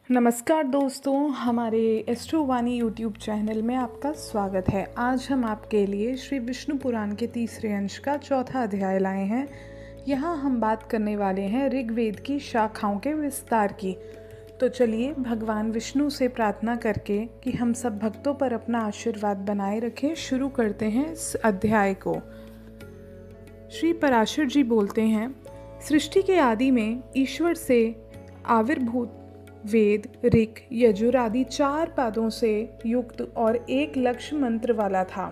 नमस्कार दोस्तों, हमारे एस्ट्रोवाणी यूट्यूब चैनल में आपका स्वागत है। आज हम आपके लिए श्री विष्णु पुराण के तीसरे अंश का चौथा अध्याय लाए हैं। यहाँ हम बात करने वाले हैं ऋग्वेद की शाखाओं के विस्तार की। तो चलिए भगवान विष्णु से प्रार्थना करके कि हम सब भक्तों पर अपना आशीर्वाद बनाए रखें, शुरू करते हैं इस अध्याय को। श्री पराशर जी बोलते हैं, सृष्टि के आदि में ईश्वर से आविर्भूत वेद, ऋक, यजुर आदि 4 पादों से युक्त और एक लक्ष्य मंत्र वाला था।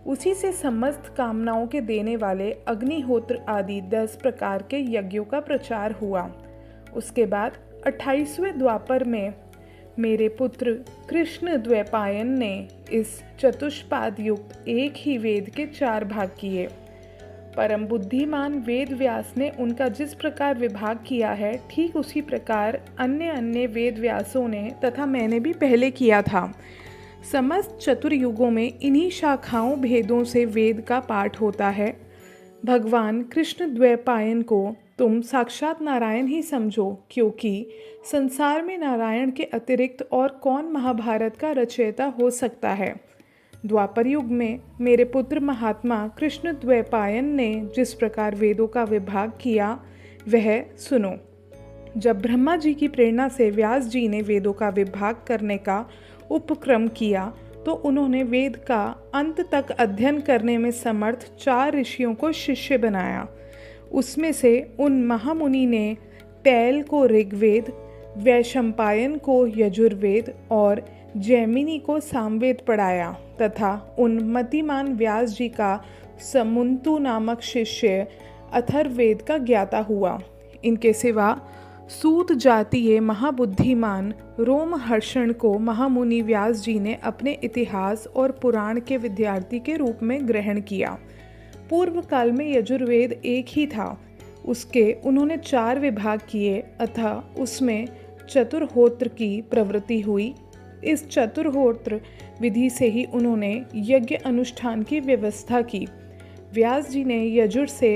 उसी से समस्त कामनाओं के देने वाले अग्निहोत्र आदि 10 प्रकार के यज्ञों का प्रचार हुआ। उसके बाद 28वें द्वापर में मेरे पुत्र कृष्ण द्वैपायन ने इस चतुष्पाद युक्त एक ही वेद के 4 भाग किए। परम बुद्धिमान वेद व्यास ने उनका जिस प्रकार विभाग किया है, ठीक उसी प्रकार अन्य वेद व्यासों ने तथा मैंने भी पहले किया था। समस्त चतुर्युगों में इन्हीं शाखाओं भेदों से वेद का पाठ होता है। भगवान कृष्ण द्वैपायन को तुम साक्षात नारायण ही समझो, क्योंकि संसार में नारायण के अतिरिक्त और कौन महाभारत का रचयिता हो सकता है। द्वापर युग में मेरे पुत्र महात्मा कृष्ण द्वैपायन ने जिस प्रकार वेदों का विभाग किया वह सुनो। जब ब्रह्मा जी की प्रेरणा से व्यास जी ने वेदों का विभाग करने का उपक्रम किया तो उन्होंने वेद का अंत तक अध्ययन करने में समर्थ 4 ऋषियों को शिष्य बनाया। उसमें से उन महामुनि ने पैल को ऋग्वेद, वैशंपायन को यजुर्वेद और जैमिनी को सामवेद पढ़ाया तथा उन मतिमान व्यास जी का समुंतु नामक शिष्य अथर्ववेद का ज्ञाता हुआ। इनके सिवा सूत जातीय महाबुद्धिमान रोमहर्षण को महामुनि व्यास जी ने अपने इतिहास और पुराण के विद्यार्थी के रूप में ग्रहण किया। पूर्व काल में यजुर्वेद एक ही था, उसके उन्होंने 4 विभाग किए अतः उसमें चतुर्होत्र की प्रवृत्ति हुई। इस चतुर्होत्र विधि से ही उन्होंने यज्ञ अनुष्ठान की व्यवस्था की। व्यास जी ने यजुर से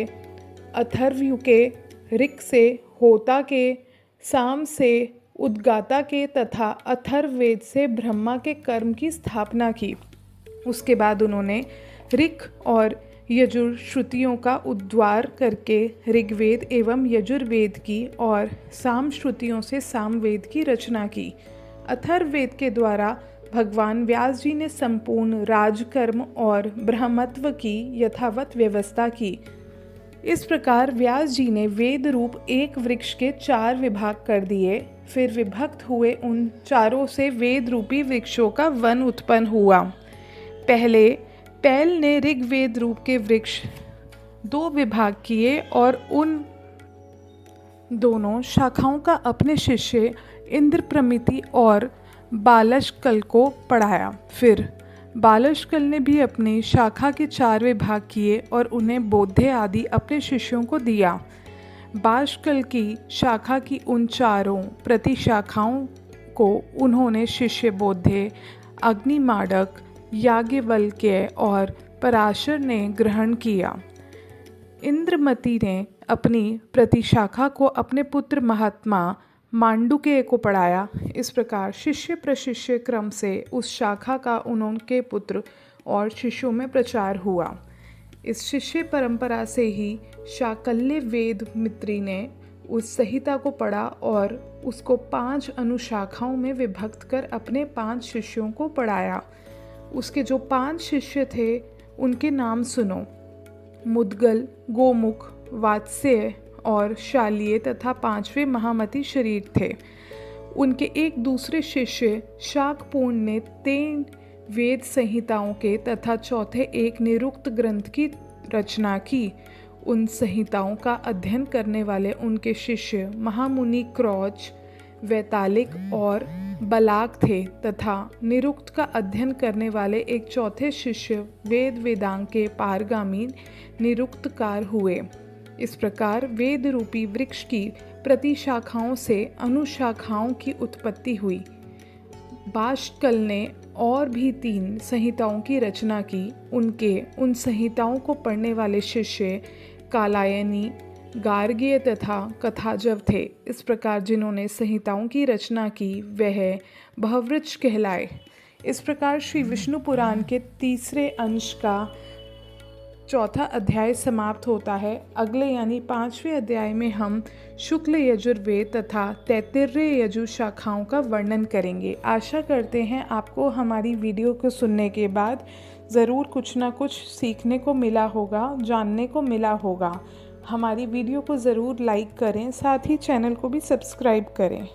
अथर्वयु के, ऋक से होता के, साम से उद्गाता के तथा अथर्ववेद से ब्रह्मा के कर्म की स्थापना की। उसके बाद उन्होंने ऋक और यजुर श्रुतियों का उद्धार करके ऋग्वेद एवं यजुर्वेद की और साम श्रुतियों से सामवेद की रचना की। अथर्ववेद के द्वारा भगवान व्यास जी ने संपूर्ण राजकर्म और ब्रह्मत्व की यथावत व्यवस्था की। इस प्रकार व्यास जी ने वेद रूप एक वृक्ष के 4 विभाग कर दिए। फिर विभक्त हुए उन चारों से वेद रूपी वृक्षों का वन उत्पन्न हुआ। पहले पैल ने ऋग्वेद रूप के वृक्ष 2 विभाग किए और उन दोनों शाखाओं का अपने शिष्य इंद्रप्रमिति और बालशकल को पढ़ाया। फिर बालशकल ने भी अपनी शाखा के 4 विभाग किए और उन्हें बोध्ये आदि अपने शिष्यों को दिया। बालशकल की शाखा की उन 4 प्रतिशाखाओं को उन्होंने शिष्य बोध्ये, अग्निमाड़क, याज्ञवल्क्य और पराशर ने ग्रहण किया। इंद्रमति ने अपनी प्रतिशाखा को अपने पुत्र महात्मा मांडुकेय को पढ़ाया। इस प्रकार शिष्य प्रशिष्य क्रम से उस शाखा का उनके पुत्र और शिष्यों में प्रचार हुआ। इस शिष्य परंपरा से ही शाकल्य वेद मित्री ने उस संहिता को पढ़ा और उसको 5 अनुशाखाओं में विभक्त कर अपने 5 शिष्यों को पढ़ाया। उसके जो 5 शिष्य थे उनके नाम सुनो। मुद्गल, गोमुख, वात्स्य और शाल्य तथा 5वें महामति शरीर थे। उनके एक दूसरे शिष्य शाकपूर्ण ने 3 वेद संहिताओं के तथा चौथे एक निरुक्त ग्रंथ की रचना की। उन संहिताओं का अध्ययन करने वाले उनके शिष्य महामुनि क्रौच, वैतालिक और बलाक थे तथा निरुक्त का अध्ययन करने वाले एक चौथे शिष्य वेद वेदांग के पारगामी निरुक्तकार हुए। इस प्रकार वेद रूपी वृक्ष की प्रतिशाखाओं से अनुशाखाओं की उत्पत्ति हुई। बाष्कल ने और भी 3 संहिताओं की रचना की। उन संहिताओं को पढ़ने वाले शिष्य कालायनी, गार्गीय तथा कथाजव थे। इस प्रकार जिन्होंने संहिताओं की रचना की वह बहुवृक्ष कहलाए। इस प्रकार श्री विष्णु पुराण के तीसरे अंश का चौथा अध्याय समाप्त होता है। अगले यानी 5वें अध्याय में हम शुक्ल यजुर्वेद तथा तैत्तिरीय यजु शाखाओं का वर्णन करेंगे। आशा करते हैं आपको हमारी वीडियो को सुनने के बाद ज़रूर कुछ ना कुछ सीखने को मिला होगा, जानने को मिला होगा। हमारी वीडियो को ज़रूर लाइक करें, साथ ही चैनल को भी सब्सक्राइब करें।